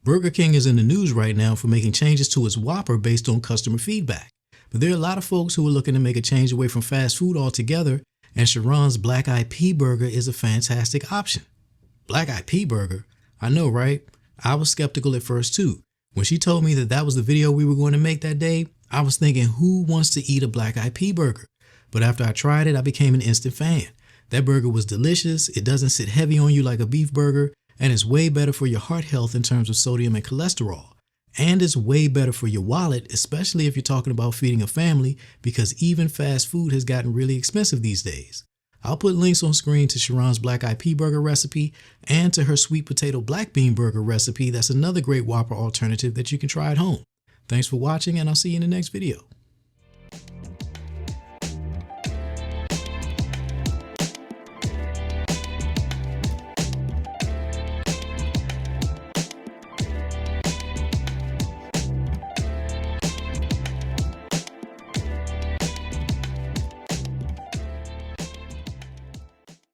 Burger King is in the news right now for making changes to its Whopper based on customer feedback. But there are a lot of folks who are looking to make a change away from fast food altogether, and Sharon's Black Eyed Pea Burger is a fantastic option. Black Eyed Pea Burger? I know, right? I was skeptical at first too. When she told me that that was the video we were going to make that day, I was thinking, who wants to eat a Black Eyed Pea Burger? But after I tried it, I became an instant fan. That burger was delicious, it doesn't sit heavy on you like a beef burger, and it's way better for your heart health in terms of sodium and cholesterol. And it's way better for your wallet, especially if you're talking about feeding a family, because even fast food has gotten really expensive these days. I'll put links on screen to Sharon's Black Eyed Pea Burger recipe and to her sweet potato black bean burger recipe. That's another great Whopper alternative that you can try at home. Thanks for watching, and I'll see you in the next video.